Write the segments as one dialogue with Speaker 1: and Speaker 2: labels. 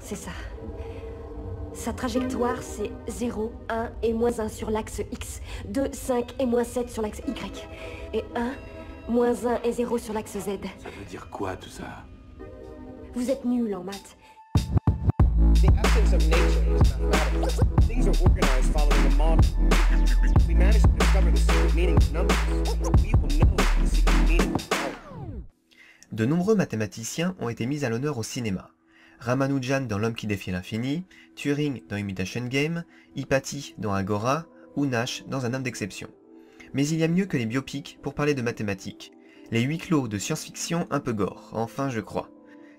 Speaker 1: c'est ça. Sa trajectoire, c'est 0, 1 et moins 1 sur l'axe X, 2, 5 et moins 7 sur l'axe Y, et 1, moins 1 et 0 sur l'axe Z.
Speaker 2: Ça veut dire quoi tout ça?
Speaker 1: Vous êtes nuls en maths.
Speaker 3: The absence of nature is mathematical. Things are organized following a model. We manage to discover the secret meaning of numbers. We will know the secret meaning of power.
Speaker 4: De nombreux mathématiciens ont été mis à l'honneur au cinéma. Ramanujan dans L'homme qui défie l'infini, Turing dans Imitation Game, Hippati dans Agora, ou Nash dans Un homme d'exception. Mais il y a mieux que les biopics pour parler de mathématiques. Les huis clos de science-fiction un peu gore, enfin je crois.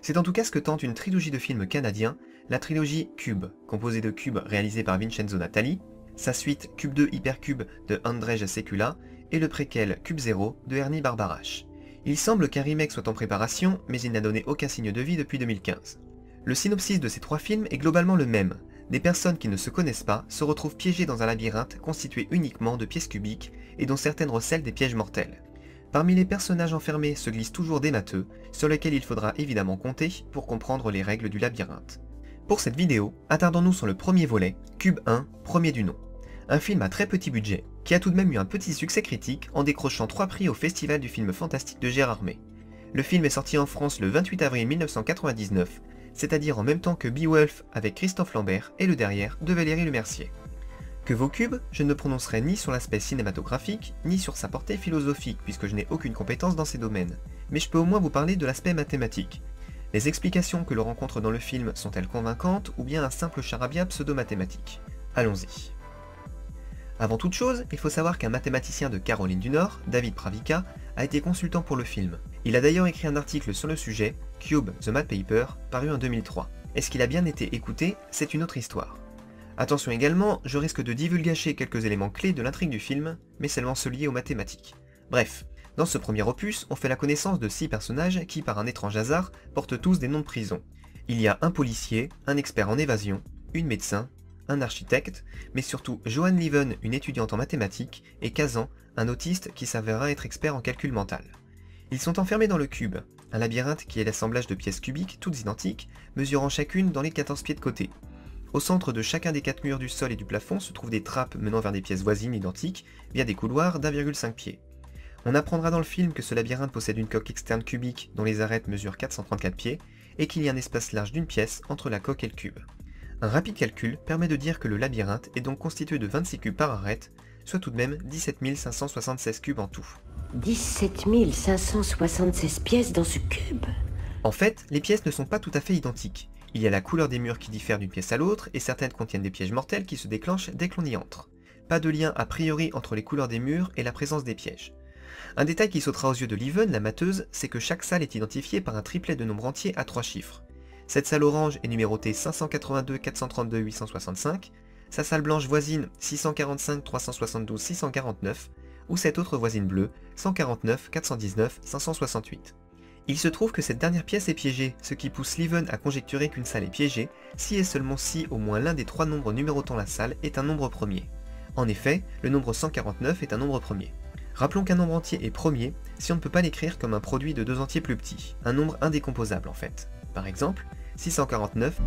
Speaker 4: C'est en tout cas ce que tente une trilogie de films canadiens, la trilogie Cube, composée de Cube réalisé par Vincenzo Natali, sa suite Cube 2 Hypercube de Andrzej Sekula, et le préquel Cube 0 de Ernie Barbarash. Il semble qu'un remake soit en préparation, mais il n'a donné aucun signe de vie depuis 2015. Le synopsis de ces trois films est globalement le même. Des personnes qui ne se connaissent pas se retrouvent piégées dans un labyrinthe constitué uniquement de pièces cubiques et dont certaines recèlent des pièges mortels. Parmi les personnages enfermés se glissent toujours des matheux, sur lesquels il faudra évidemment compter pour comprendre les règles du labyrinthe. Pour cette vidéo, attardons-nous sur le premier volet, Cube 1, premier du nom. Un film à très petit budget, qui a tout de même eu un petit succès critique en décrochant 3 prix au Festival du film fantastique de Gérard May. Le film est sorti en France le 28 avril 1999, c'est-à-dire en même temps que Beowulf avec Christophe Lambert et le derrière de Valérie Lemercier. Que vaut Cube, je ne me prononcerai ni sur l'aspect cinématographique, ni sur sa portée philosophique puisque je n'ai aucune compétence dans ces domaines, mais je peux au moins vous parler de l'aspect mathématique. Les explications que l'on rencontre dans le film sont-elles convaincantes ou bien un simple charabia pseudo-mathématique? Allons-y. Avant toute chose, il faut savoir qu'un mathématicien de Caroline du Nord, David Pravica, a été consultant pour le film. Il a d'ailleurs écrit un article sur le sujet, Cube, The Math Paper, paru en 2003. Est-ce qu'il a bien été écouté? C'est une autre histoire. Attention également, je risque de divulgacher quelques éléments clés de l'intrigue du film, mais seulement ceux liés aux mathématiques. Bref, dans ce premier opus, on fait la connaissance de 6 personnages qui, par un étrange hasard, portent tous des noms de prison. Il y a un policier, un expert en évasion, une médecin, un architecte, mais surtout Johan Lieven, une étudiante en mathématiques, et Kazan, un autiste qui s'avérera être expert en calcul mental. Ils sont enfermés dans le cube, un labyrinthe qui est l'assemblage de pièces cubiques, toutes identiques, mesurant chacune dans les 14 pieds de côté. Au centre de chacun des 4 murs du sol et du plafond se trouvent des trappes menant vers des pièces voisines identiques, via des couloirs d'1,5 pied. On apprendra dans le film que ce labyrinthe possède une coque externe cubique dont les arêtes mesurent 434 pieds, et qu'il y a un espace large d'une pièce entre la coque et le cube. Un rapide calcul permet de dire que le labyrinthe est donc constitué de 26 cubes par arête, soit tout de même 17 576 cubes en tout.
Speaker 1: 17 576 pièces dans ce cube.
Speaker 4: En fait, les pièces ne sont pas tout à fait identiques. Il y a la couleur des murs qui diffère d'une pièce à l'autre, et certaines contiennent des pièges mortels qui se déclenchent dès que l'on y entre. Pas de lien a priori entre les couleurs des murs et la présence des pièges. Un détail qui sautera aux yeux de Lieven, la matheuse, c'est que chaque salle est identifiée par un triplet de nombres entiers à 3 chiffres. Cette salle orange est numérotée 582 432 865, sa salle blanche voisine 645 372 649, ou cette autre voisine bleue 149 419 568. Il se trouve que cette dernière pièce est piégée, ce qui pousse Lieven à conjecturer qu'une salle est piégée si et seulement si au moins l'un des 3 nombres numérotant la salle est un nombre premier. En effet, le nombre 149 est un nombre premier. Rappelons qu'un nombre entier est premier si on ne peut pas l'écrire comme un produit de 2 entiers plus petits, un nombre indécomposable en fait. Par exemple, 649,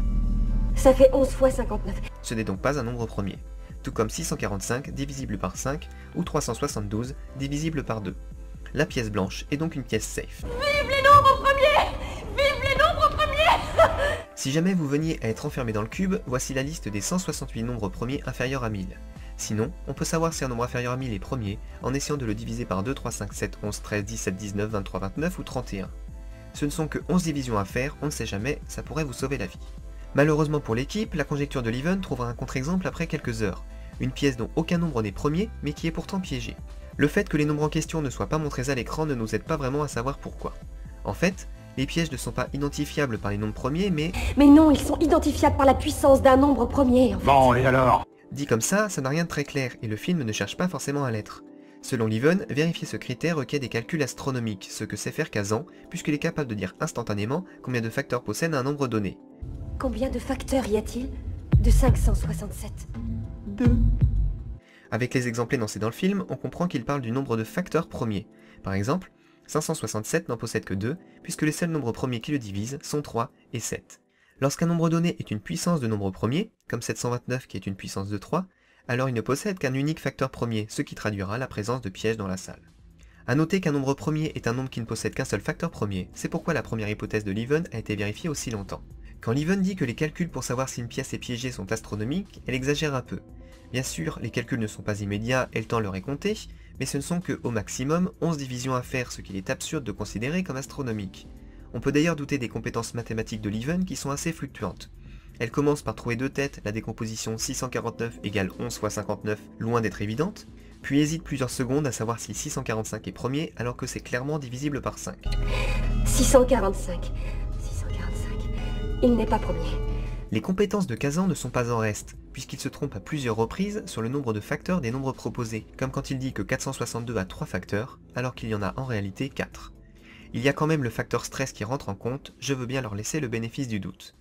Speaker 1: Ça fait 11 fois 59.
Speaker 4: ce n'est donc pas un nombre premier, tout comme 645 divisible par 5 ou 372 divisible par 2. La pièce blanche est donc une pièce safe.
Speaker 1: Vive les nombres premiers! Vive les nombres premiers!
Speaker 4: Si jamais vous veniez à être enfermé dans le cube, voici la liste des 168 nombres premiers inférieurs à 1000. Sinon, on peut savoir si un nombre inférieur à 1000 est premier en essayant de le diviser par 2, 3, 5, 7, 11, 13, 17, 19, 23, 29 ou 31. Ce ne sont que 11 divisions à faire, on ne sait jamais, ça pourrait vous sauver la vie. Malheureusement pour l'équipe, la conjecture de Lieven trouvera un contre-exemple après quelques heures. Une pièce dont aucun nombre n'est premier, mais qui est pourtant piégée. Le fait que les nombres en question ne soient pas montrés à l'écran ne nous aide pas vraiment à savoir pourquoi. En fait, les pièges ne sont pas identifiables par les nombres premiers, mais
Speaker 1: non, ils sont identifiables par la puissance d'un nombre premier.
Speaker 2: Bon, et alors?
Speaker 4: dit comme ça n'a rien de très clair, et le film ne cherche pas forcément à l'être. Selon Lieven, vérifier ce critère requiert des calculs astronomiques, ce que sait faire Kazan, puisqu'il est capable de dire instantanément combien de facteurs possède un nombre donné.
Speaker 1: Combien de facteurs y a-t-il? De 567.
Speaker 4: 2. Avec les exemples énoncés dans le film, on comprend qu'il parle du nombre de facteurs premiers. Par exemple, 567 n'en possède que 2, puisque les seuls nombres premiers qui le divisent sont 3 et 7. Lorsqu'un nombre donné est une puissance de nombre premier, comme 729 qui est une puissance de 3, alors il ne possède qu'un unique facteur premier, ce qui traduira la présence de pièges dans la salle. A noter qu'un nombre premier est un nombre qui ne possède qu'un seul facteur premier, c'est pourquoi la première hypothèse de Leven a été vérifiée aussi longtemps. Quand Leven dit que les calculs pour savoir si une pièce est piégée sont astronomiques, elle exagère un peu. Bien sûr, les calculs ne sont pas immédiats et le temps leur est compté, mais ce ne sont que, au maximum, 11 divisions à faire, ce qu'il est absurde de considérer comme astronomique. On peut d'ailleurs douter des compétences mathématiques de Leven qui sont assez fluctuantes. Elle commence par trouver deux têtes, la décomposition 649 égale 11 fois 59, loin d'être évidente, puis hésite plusieurs secondes à savoir si 645 est premier alors que c'est clairement divisible par 5.
Speaker 1: 645. Il n'est pas premier.
Speaker 4: Les compétences de Kazan ne sont pas en reste, puisqu'il se trompe à plusieurs reprises sur le nombre de facteurs des nombres proposés, comme quand il dit que 462 a 3 facteurs, alors qu'il y en a en réalité 4. Il y a quand même le facteur stress qui rentre en compte, je veux bien leur laisser le bénéfice du doute.